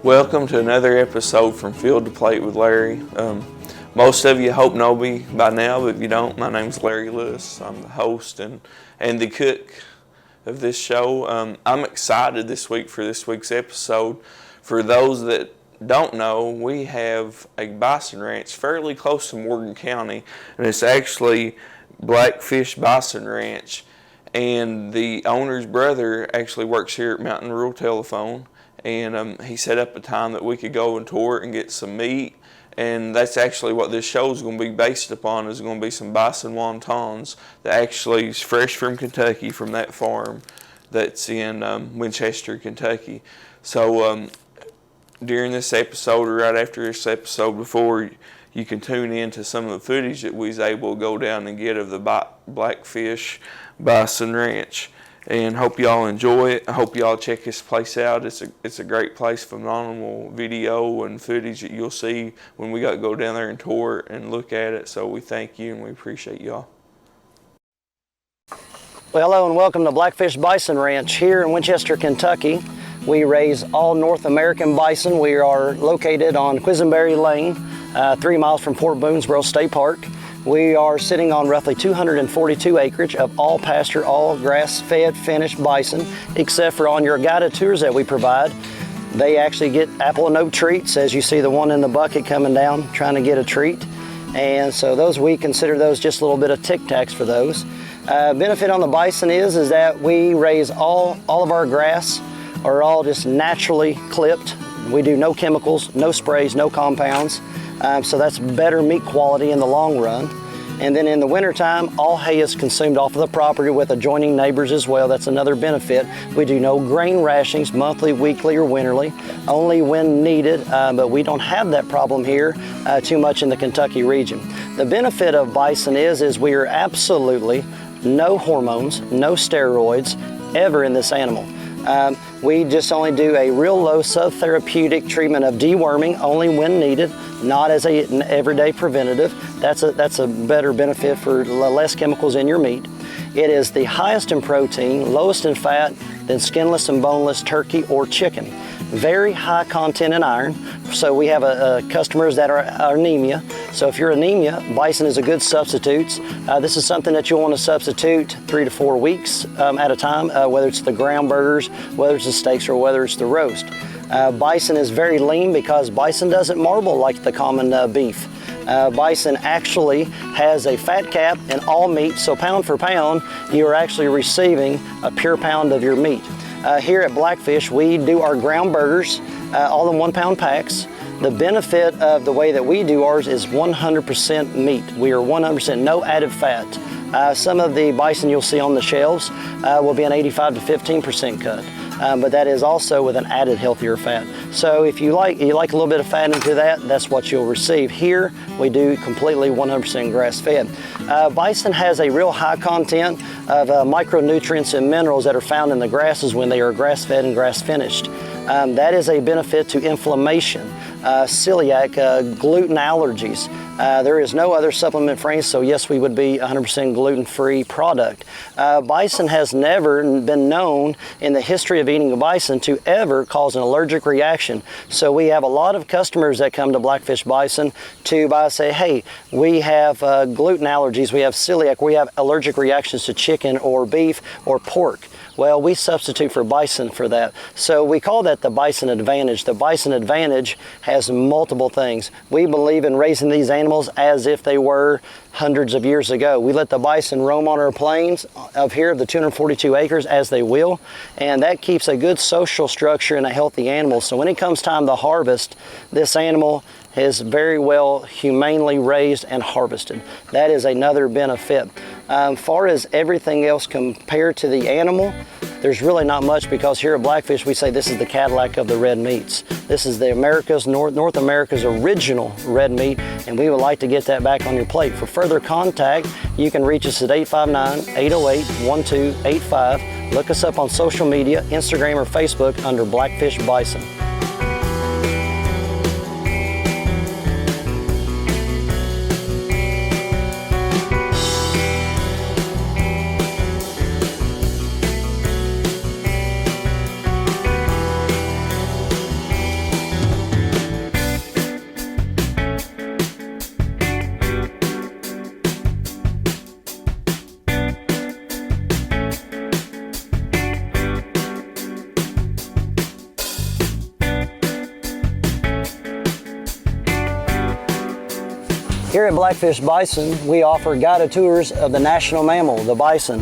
Welcome to another episode from Field to Plate with Larry. Most of you hope know me by now, but if you don't, my name's Larry Lewis. I'm the host and the cook of this show. I'm excited this week for this week's episode. For those that don't know, we have a bison ranch fairly close to Morgan County, and it's actually Blackfish Bison Ranch. And the owner's brother actually works here at Mountain Rural Telephone, and he set up a time that we could go and tour it and get some meat. And that's actually what this show is going to be based upon, is going to be some bison wontons that actually is fresh from Kentucky, from that farm that's in Winchester, Kentucky. So during this episode, or right after this episode, before you can tune in to some of the footage that we was able to go down and get of the Blackfish Bison Ranch. And hope y'all enjoy it. I hope y'all check this place out. It's a great place, phenomenal video and footage that you'll see when we got to go down there and tour and look at it. So we thank you and we appreciate y'all. Well, hello and welcome to Blackfish Bison Ranch here in Winchester, Kentucky. We raise all North American bison. We are located on Quisenberry Lane, 3 miles from Fort Boonesboro State Park. We are sitting on roughly 242 acreage of all pasture, all grass-fed, finished bison, except for on your guided tours that we provide. They actually get apple and oak treats, as you see the one in the bucket coming down trying to get a treat. And so those, we consider those just a little bit of Tic Tacs for those. Benefit on the bison is that we raise all of our grass are all just naturally clipped. We do no chemicals, no sprays, no compounds. So that's better meat quality in the long run. And then in the wintertime, all hay is consumed off of the property with adjoining neighbors as well. That's another benefit. We do no grain rationings, monthly, weekly, or winterly, only when needed, but we don't have that problem here too much in the Kentucky region. The benefit of bison is we are absolutely no hormones, no steroids ever in this animal. We just only do a real low subtherapeutic treatment of deworming only when needed, not as an everyday preventative. That's a better benefit for less chemicals in your meat. It is the highest in protein, lowest in fat than skinless and boneless turkey or chicken. Very high content in iron. So we have customers that are anemia. So if you're anemia, bison is a good substitute. This is something that you'll want to substitute 3 to 4 weeks at a time, whether it's the ground burgers, whether it's the steaks, or whether it's the roast. Bison is very lean because bison doesn't marble like the common beef. Bison actually has a fat cap in all meat, so pound for pound, you are actually receiving a pure pound of your meat. Here at Blackfish, we do our ground burgers, all in 1 pound packs. The benefit of the way that we do ours is 100% meat. We are 100% no added fat. Some of the bison you'll see on the shelves will be an 85 to 15% cut. But that is also with an added healthier fat. So if you like a little bit of fat into that, that's what you'll receive. Here, we do completely 100% grass-fed. Bison has a real high content of micronutrients and minerals that are found in the grasses when they are grass-fed and grass-finished. That is a benefit to inflammation, celiac, gluten allergies. There is no other supplement for any, so yes, we would be 100% gluten-free product. Bison has never been known in the history of eating a bison to ever cause an allergic reaction. So we have a lot of customers that come to Blackfish Bison to say, hey, we have gluten allergies, we have celiac, we have allergic reactions to chicken or beef or pork. Well, we substitute for bison for that. So we call that the bison advantage. The bison advantage has multiple things. We believe in raising these animals as if they were hundreds of years ago. We let the bison roam on our plains of here, the 242 acres, as they will, and that keeps a good social structure and a healthy animal. So when it comes time to harvest, this animal is very well humanely raised and harvested. That is another benefit. Far as everything else compared to the animal, there's really not much, because here at Blackfish we say this is the Cadillac of the red meats. This is the North America's original red meat, and we would like to get that back on your plate. For further contact, you can reach us at 859-808-1285. Look us up on social media, Instagram or Facebook under Blackfish Bison. Here at Blackfish Bison, we offer guided tours of the national mammal, the bison,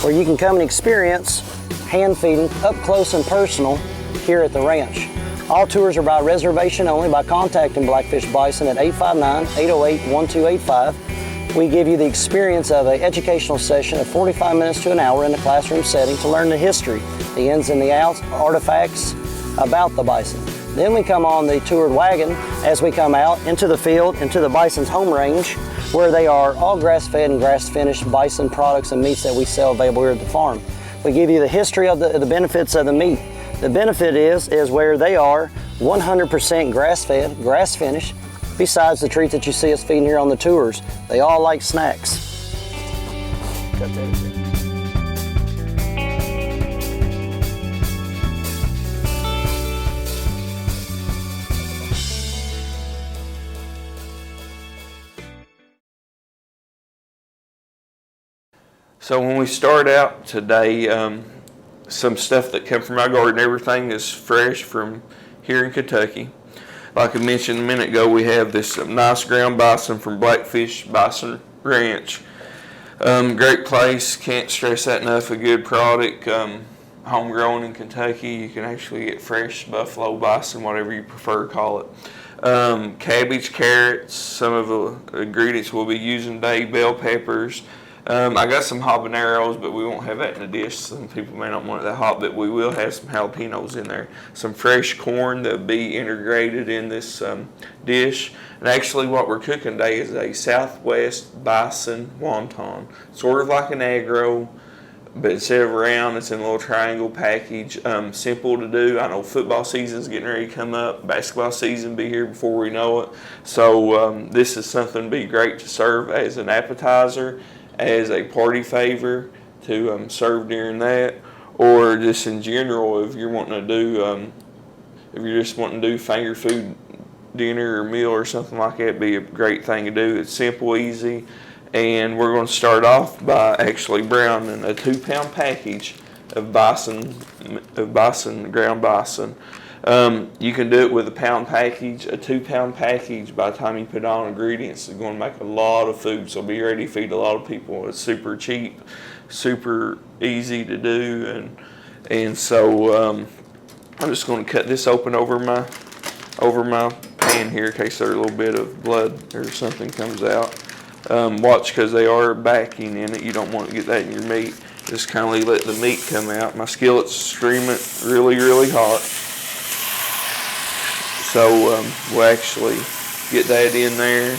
where you can come and experience hand feeding up close and personal here at the ranch. All tours are by reservation only by contacting Blackfish Bison at 859-808-1285. We give you the experience of an educational session of 45 minutes to an hour in a classroom setting to learn the history, the ins and the outs, artifacts about the bison. Then we come on the toured wagon as we come out into the field, into the bison's home range, where they are all grass-fed and grass-finished bison products and meats that we sell available here at the farm. We give you the history of the benefits of the meat. The benefit is where they are 100% grass-fed, grass-finished, besides the treats that you see us feeding here on the tours. They all like snacks. Cut that again. So when we start out today, some stuff that come from my garden, everything is fresh from here in Kentucky. Like I mentioned a minute ago, we have this nice ground bison from Blackfish Bison Ranch. Great place, can't stress that enough, a good product. Homegrown in Kentucky, you can actually get fresh buffalo bison, whatever you prefer to call it. Cabbage, carrots, some of the ingredients we'll be using today, bell peppers. I got some habaneros, but we won't have that in the dish. Some people may not want it that hot, but we will have some jalapenos in there. Some fresh corn that will be integrated in this dish. And actually what we're cooking today is a Southwest bison wonton. Sort of like an egg roll, but instead of round, it's in a little triangle package. Simple to do. I know football season's getting ready to come up. Basketball season be here before we know it. So this is something to be great to serve as an appetizer, as a party favor to serve during that, or just in general if you're wanting to do, if you're just wanting to do finger food dinner or meal or something like that, it'd be a great thing to do. It's simple, easy, and we're going to start off by actually browning a 2-pound package of ground bison. You can do it with a pound package. A 2-pound package, by the time you put on ingredients, is going to make a lot of food, so be ready to feed a lot of people. It's super cheap, super easy to do, and so I'm just going to cut this open over my pan here in case there's a little bit of blood or something comes out. Watch, because they are backing in it. You don't want to get that in your meat. Just kind of let the meat come out. My skillet's streaming really, really hot. So we'll actually get that in there,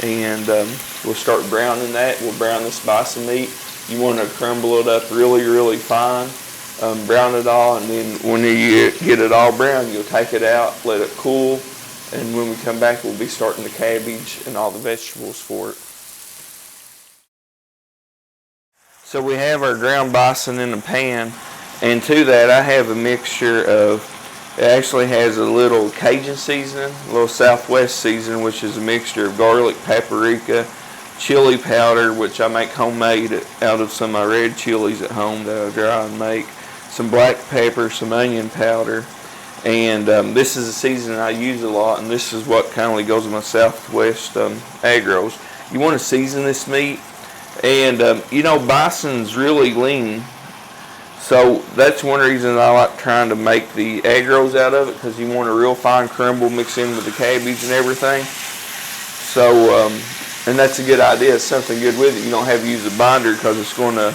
and we'll start browning that. We'll brown this bison meat. You want to crumble it up really, really fine. Brown it all, and then when you get it all brown, you'll take it out, let it cool, and when we come back, we'll be starting the cabbage and all the vegetables for it. So we have our ground bison in the pan, and to that I have a mixture of, it actually has a little Cajun seasoning, a little Southwest seasoning, which is a mixture of garlic, paprika, chili powder, which I make homemade out of some of my red chilies at home that I dry and make, some black pepper, some onion powder, and this is a seasoning I use a lot, and this is what kind of goes with my Southwest egg rolls. You want to season this meat, and you know, bison's really lean. So that's one reason I like trying to make the egg rolls out of it, because you want a real fine crumble mixed in with the cabbage and everything. So, and that's a good idea. It's something good with it. You don't have to use a binder because it's going to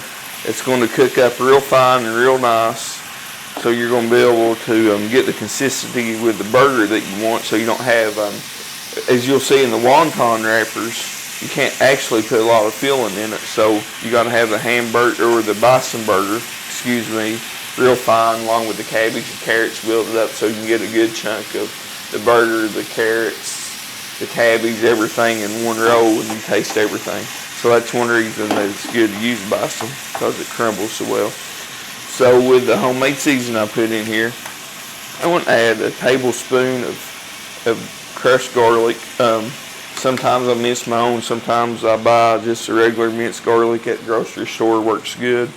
cook up real fine and real nice. So you're going to be able to get the consistency with the burger that you want. So you don't have, as you'll see in the wonton wrappers, you can't actually put a lot of filling in it. So you got to have the hamburger or the bison burger, real fine, along with the cabbage and carrots, build it up so you can get a good chunk of the burger, the carrots, the cabbage, everything in one roll, and you taste everything. So that's one reason that it's good to use bison, because it crumbles so well. So with the homemade seasoning I put in here, I want to add a tablespoon of crushed garlic. Sometimes I mince my own, sometimes I buy just a regular minced garlic at the grocery store, works good.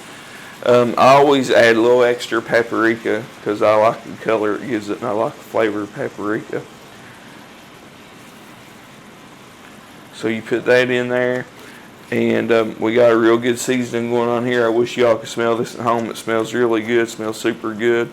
I always add a little extra paprika because I like the color it gives it, and I like the flavor of paprika. So you put that in there, and we got a real good seasoning going on here. I wish y'all could smell this at home. It smells really good. It smells super good.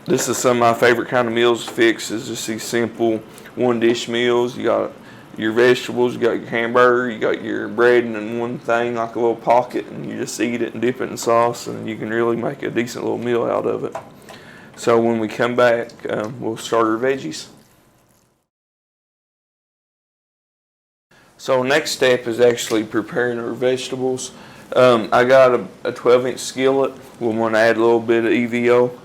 This is some of my favorite kind of meals to fix, is just these simple one dish meals. You got your vegetables, you got your hamburger, you got your bread in one thing like a little pocket, and you just eat it and dip it in sauce, and you can really make a decent little meal out of it. So when we come back, we'll start our veggies. So next step is actually preparing our vegetables. I got a 12-inch skillet. We'll want to add a little bit of EVO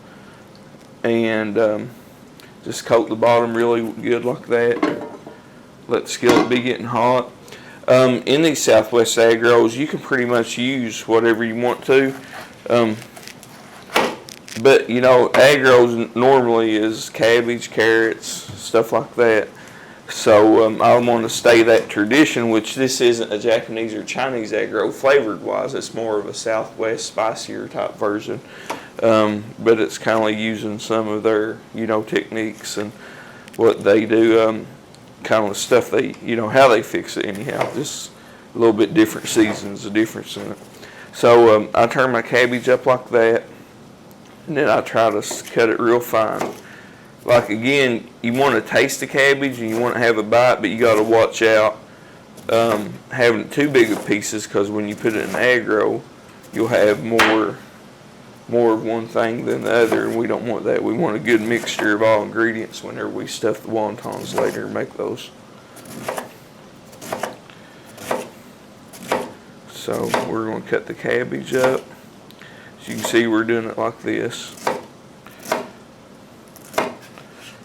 and just coat the bottom really good like that. Let the skillet be getting hot. In these Southwest egg rolls, you can pretty much use whatever you want to. But you know, egg rolls normally is cabbage, carrots, stuff like that. So I want to stay that tradition, which this isn't a Japanese or Chinese egg roll flavored wise. It's more of a Southwest spicier type version. But it's kind of using some of their, techniques and what they do, kind of stuff they, how they fix it anyhow. Just a little bit different seasons, the difference in it. So I turn my cabbage up like that, and then I try to cut it real fine. Like again, you want to taste the cabbage and you want to have a bite, but you got to watch out having too big of pieces, because when you put it in an egg roll, you'll have more of one thing than the other, and we don't want that. We want a good mixture of all ingredients whenever we stuff the wontons later and make those. So we're going to cut the cabbage up. As you can see, we're doing it like this.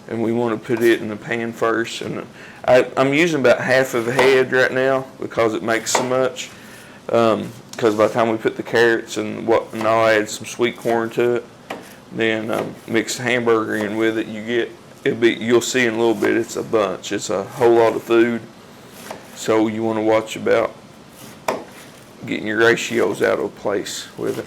And we want to put it in the pan first. And I'm using about half of a head right now because it makes so much. Because by the time we put the carrots and I'll add some sweet corn to it, then mix the hamburger in with it. You'll see in a little bit, it's a bunch. It's a whole lot of food. So you want to watch about getting your ratios out of place with it.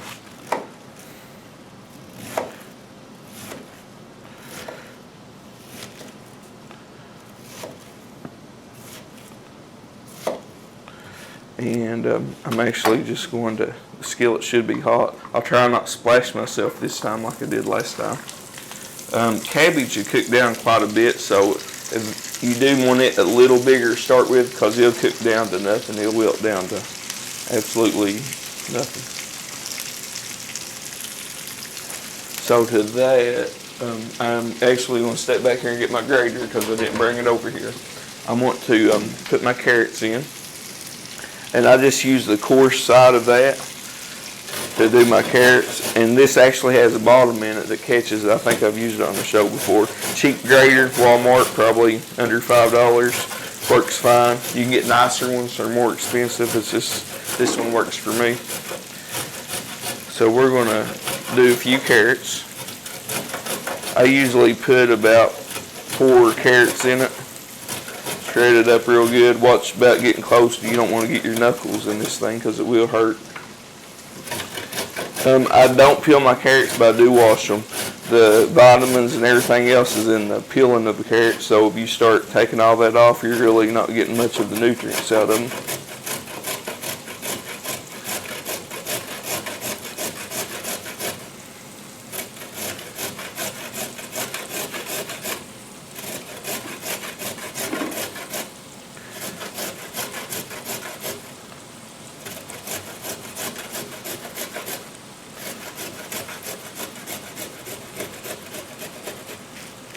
And I'm actually just going to, the skillet should be hot. I'll try not to splash myself this time like I did last time. Cabbage you cook down quite a bit, so if you do want it a little bigger to start with, because it'll cook down to nothing. It'll wilt down to absolutely nothing. So to that, I'm actually going to step back here and get my grater because I didn't bring it over here. I want to put my carrots in. And I just use the coarse side of that to do my carrots. And this actually has a bottom in it that catches it. I think I've used it on the show before. Cheap grater, Walmart, probably under $5. Works fine. You can get nicer ones or more expensive. It's just, this one works for me. So we're going to do a few carrots. I usually put about 4 carrots in it. Shred it up real good. Watch about getting close. You don't want to get your knuckles in this thing because it will hurt. I don't peel my carrots, but I do wash them. The vitamins and everything else is in the peeling of the carrots, so if you start taking all that off, you're really not getting much of the nutrients out of them.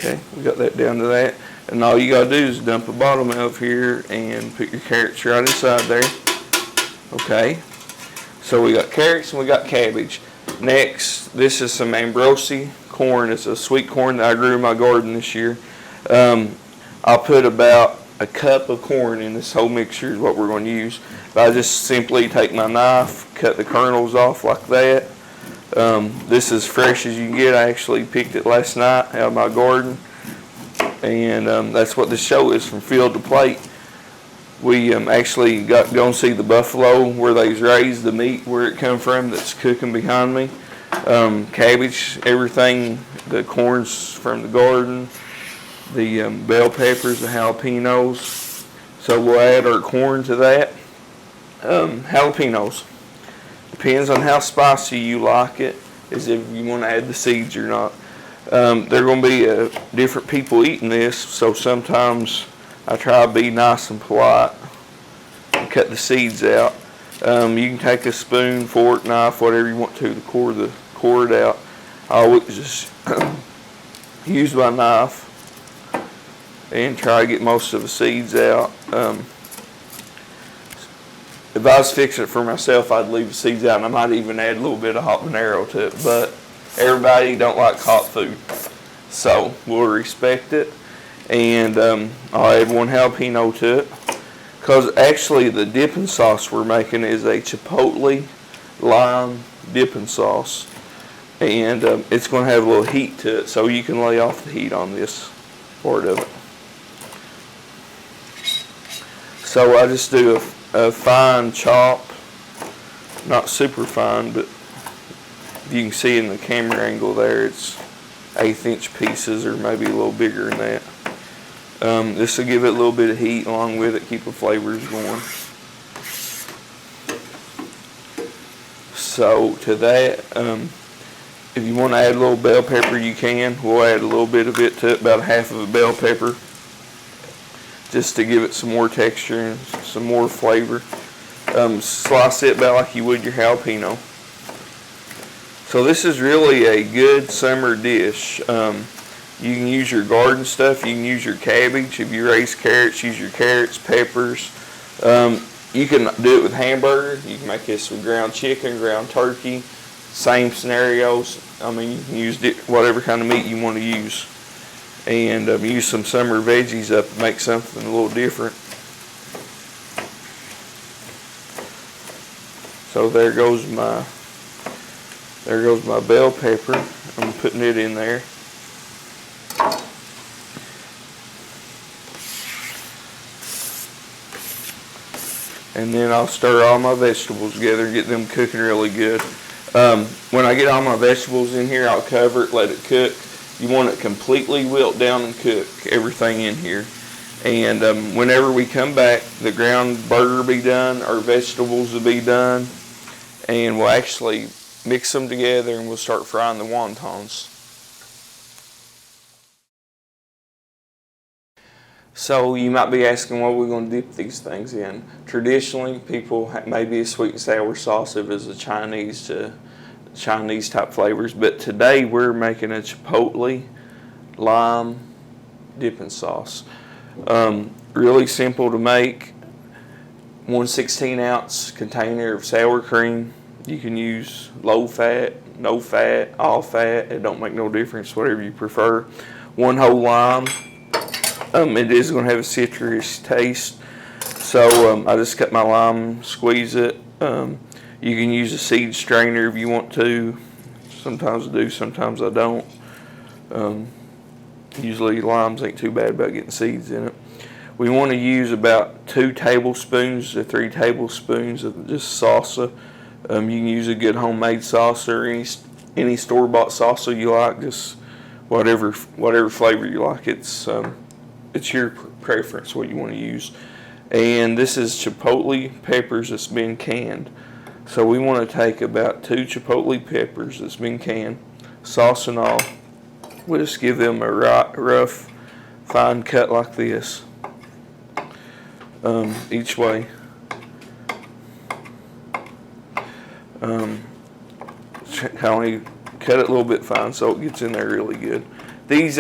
Okay, we got that down to that. And all you gotta do is dump the bottom out of here and put your carrots right inside there. Okay, so we got carrots and we got cabbage. Next, this is some Ambrosi corn. It's a sweet corn that I grew in my garden this year. I'll put about a cup of corn in this whole mixture is what we're going to use. But I just simply take my knife, cut the kernels off like that. This is fresh as you can get. I actually picked it last night out of my garden, and that's what this show is, from field to plate. We actually got going to see the buffalo where they's raised, the meat where it come from that's cooking behind me. Cabbage, everything, the corn's from the garden, the bell peppers, the jalapenos. So we'll add our corn to that. Jalapenos. Depends on how spicy you like it, is if you want to add the seeds or not. There are going to be different people eating this, so sometimes I try to be nice and polite and cut the seeds out. You can take a spoon, fork, knife, whatever you want to core it out. I always just use my knife and try to get most of the seeds out. If I was fixing it for myself, I'd leave the seeds out, and I might even add a little bit of habanero to it, but everybody don't like hot food, so we'll respect it. And I'll add 1 jalapeno to it, because actually the dipping sauce we're making is a chipotle lime dipping sauce, and it's going to have a little heat to it, so you can lay off the heat on this part of it. So I just do a fine chop, not super fine, but you can see in the camera angle there, it's 1/8 inch pieces, or maybe a little bigger than that. This will give it a little bit of heat along with it, keep the flavors going. So to that, if you want to add a little bell pepper, you can. We'll add a little bit of it to it, about 1/2 of a bell pepper, just to give it some more texture and some more flavor. Slice it about like you would your jalapeno. So this is really a good summer dish. You can use your garden stuff. You can use your cabbage. If you raise carrots, use your carrots, peppers. You can do it with hamburger. You can make this with ground chicken, ground turkey. Same scenarios. I mean, you can use whatever kind of meat you want to use. And use some summer veggies up to make something a little different. So there goes my bell pepper. I'm putting it in there. And then I'll stir all my vegetables together and get them cooking really good. When I get all my vegetables in here, I'll cover it, let it cook. You want it completely wilt down and cook everything in here. And whenever we come back, the ground burger will be done, our vegetables will be done, and we'll actually mix them together and we'll start frying the wontons. So you might be asking, what are we going to dip these things in? Traditionally, people maybe a sweet and sour sauce if it's a Chinese type flavors, but today we're making a chipotle lime dipping sauce. Really simple to make. 1 16-ounce container of sour cream. You can use low fat, no fat, all fat. It don't make no difference, whatever you prefer. 1 whole lime. It is going to have a citrus taste, so I just cut my lime, squeeze it. You can use a seed strainer if you want to. Sometimes I do, sometimes I don't. Usually limes ain't too bad about getting seeds in it. We want to use about 2 tablespoons to 3 tablespoons of just salsa. You can use a good homemade salsa or any store-bought salsa you like, just whatever flavor you like. It's your preference what you want to use. And this is chipotle peppers that's been canned. So we want to take about 2 chipotle peppers that's been canned, sauce and all. We'll just give them a rough, fine cut like this, each way. Only cut it a little bit fine so it gets in there really good. These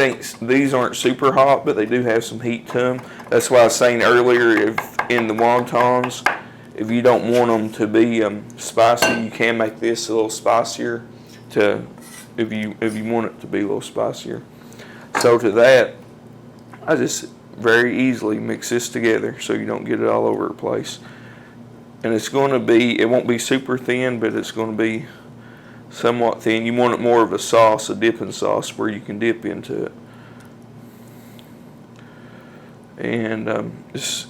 aren't super hot, but they do have some heat to them. That's why I was saying earlier, if in the wontons, if you don't want them to be spicy, you can make this a little spicier. If you want it to be a little spicier. So to that, I just very easily mix this together so you don't get it all over the place. And it won't be super thin, but it's going to be somewhat thin. You want it more of a sauce, a dipping sauce, where you can dip into it. And just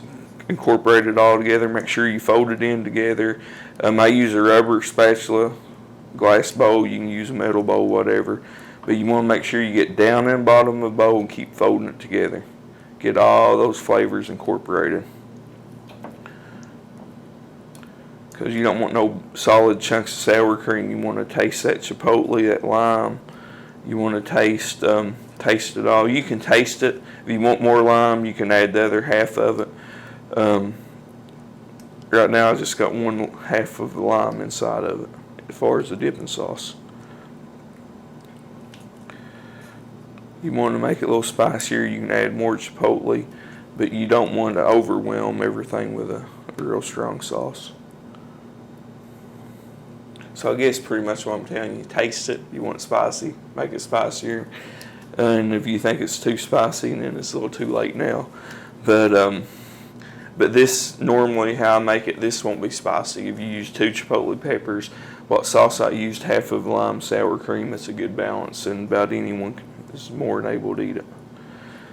incorporate it all together. Make sure you fold it in together. I use a rubber spatula, glass bowl. You can use a metal bowl, whatever. But you want to make sure you get down in the bottom of the bowl and keep folding it together. Get all those flavors incorporated. because you don't want no solid chunks of sour cream. You want to taste that chipotle, that lime. You want to taste it all. You can taste it. If you want more lime, you can add the other half of it. Right now I just got one half of the lime inside of it as far as the dipping sauce. You want to make it a little spicier, you can add more chipotle, but you don't want to overwhelm everything with a real strong sauce. So I guess pretty much what I'm telling you, taste it. You want it spicy, make it spicier. And if you think it's too spicy, then it's a little too late now. But this, normally how I make it, this won't be spicy. If you use 2 chipotle peppers, what sauce I used, half of lime, sour cream, it's a good balance, and about anyone is more than able to eat it.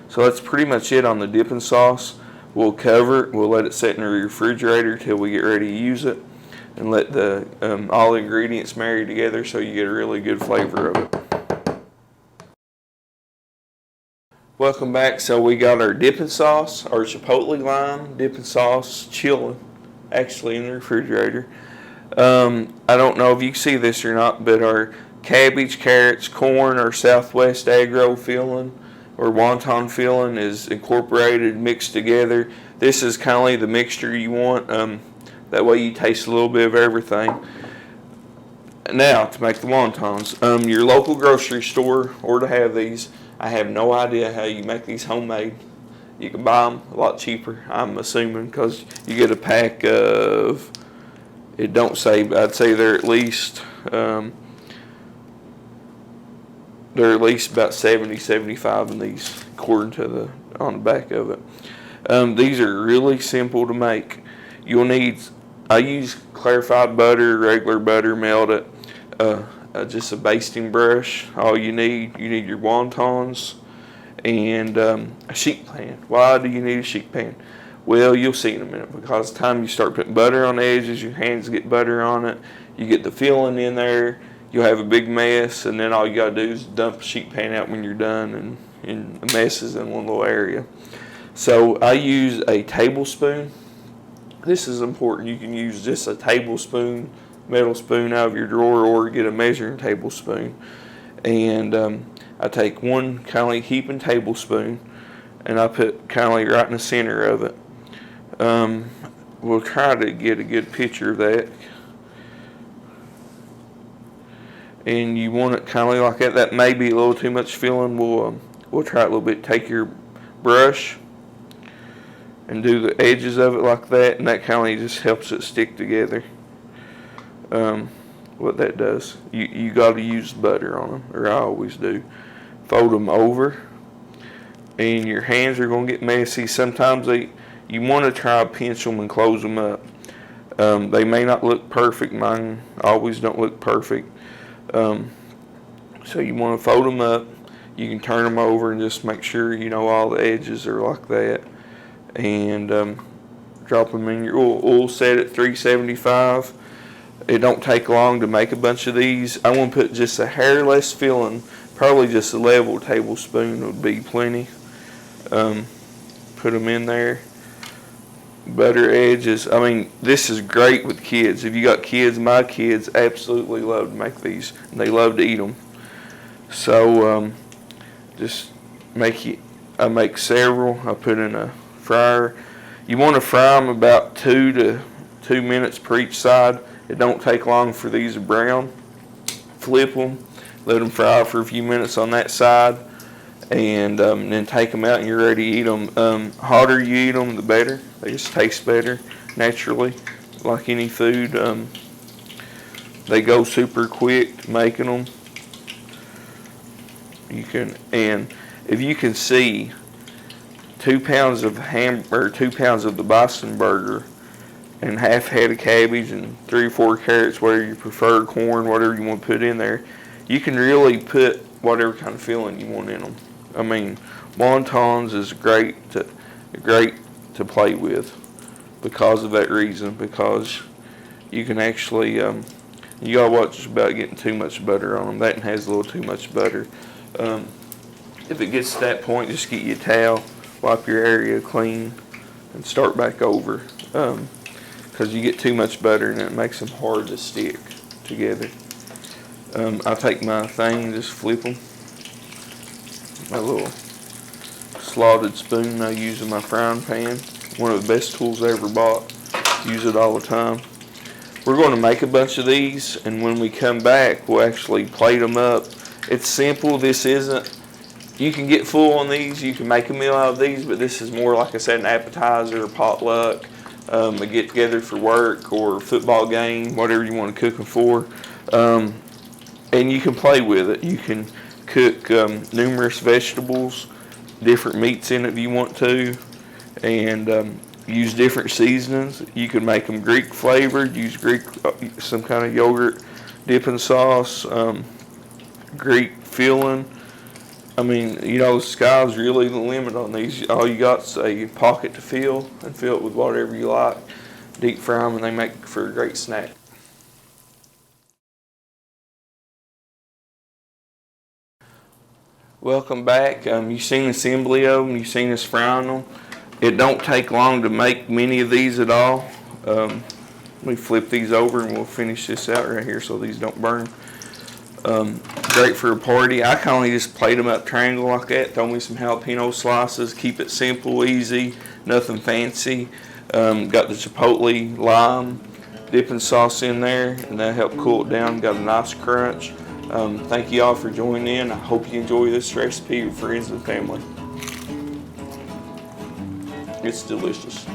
So that's pretty much it on the dipping sauce. We'll cover it, we'll let it sit in the refrigerator till we get ready to use it, and let the all the ingredients marry together so you get a really good flavor of it. Welcome back. So we got our dipping sauce, our chipotle lime dipping sauce chilling, actually in the refrigerator. I don't know if you can see this or not, but our cabbage, carrots, corn, our Southwest Agro filling or wonton filling is incorporated, mixed together. This is kind of the mixture you want. That way you taste a little bit of everything. Now, to make the wontons, your local grocery store, or to have these, I have no idea how you make these homemade. You can buy them a lot cheaper, I'm assuming, because you get a pack of, it don't say, but I'd say they're at least about 70, 75 in these, according to on the back of it. These are really simple to make. You'll need, I use clarified butter, regular butter, melted, just a basting brush. All you need your wontons and a sheet pan. Why do you need a sheet pan? Well, you'll see in a minute, because the time you start putting butter on the edges, your hands get butter on it, you get the filling in there, you'll have a big mess, and then all you gotta do is dump the sheet pan out when you're done, and the mess is in one little area. So I use a tablespoon. This is important. You can use just a tablespoon, metal spoon out of your drawer, or get a measuring tablespoon. And I take one kind of like heaping tablespoon, and I put kind of like right in the center of it. We'll try to get a good picture of that. And you want it kind of like that. That may be a little too much filling. We'll try it a little bit. Take your brush and do the edges of it like that, and that kind of just helps it stick together. What that does, you got to use butter on them, or I always do. Fold them over, and your hands are going to get messy. Sometimes you want to try to pinch them and close them up. They may not look perfect. Mine always don't look perfect. So you want to fold them up. You can turn them over and just make sure all the edges are like that. And drop them in your oil set at 375. It don't take long to make a bunch of these. I want to put just a hair less filling, probably just a level tablespoon would be plenty. Put them in there. Butter edges. I mean, this is great with kids. If you got kids, my kids absolutely love to make these, and they love to eat them. So just I make several. I put in a fryer. You want to fry them about 2 minutes per each side. It don't take long for these to brown. Flip them, let them fry for a few minutes on that side, and then take them out and you're ready to eat them. Hotter you eat them, the better. They just taste better naturally, like any food. They go super quick making them. And if you can see, 2 pounds of 2 pounds of the bison burger, and half head of cabbage and 3 or 4 carrots, whatever you prefer, corn, whatever you want to put in there. You can really put whatever kind of filling you want in them. I mean, wontons is great to play with because of that reason. Because you can actually you gotta watch about getting too much butter on them. That one has a little too much butter. If it gets to that point, just get you a towel, wipe your area clean, and start back over. because you get too much butter and it makes them hard to stick together. I take my thing, just flip them. My little slotted spoon I use in my frying pan. One of the best tools I ever bought. Use it all the time. We're going to make a bunch of these, and when we come back, we'll actually plate them up. It's simple. This isn't, you can get full on these. You can make a meal out of these, but this is more, like I said, an appetizer, potluck, a get together for work or football game, whatever you want to cook them for. And you can play with it. You can cook numerous vegetables, different meats in it if you want to, and use different seasonings. You can make them Greek flavored, use Greek, some kind of yogurt dipping sauce, Greek filling. I mean, you know, the sky's really the limit on these. All you got's a pocket to fill, and fill it with whatever you like. Deep fry them, and they make for a great snack. Welcome back. You've seen assembly of them. You've seen us frying them. It don't take long to make many of these at all. We flip these over and we'll finish this out right here so these don't burn. Great for a party. I kind of just plate them up triangle like that. Throw me some jalapeno slices. Keep it simple, easy, nothing fancy. Got the chipotle lime dipping sauce in there, and that helped cool it down. Got a nice crunch. Thank you all for joining in. I hope you enjoy this recipe with friends and family. It's delicious.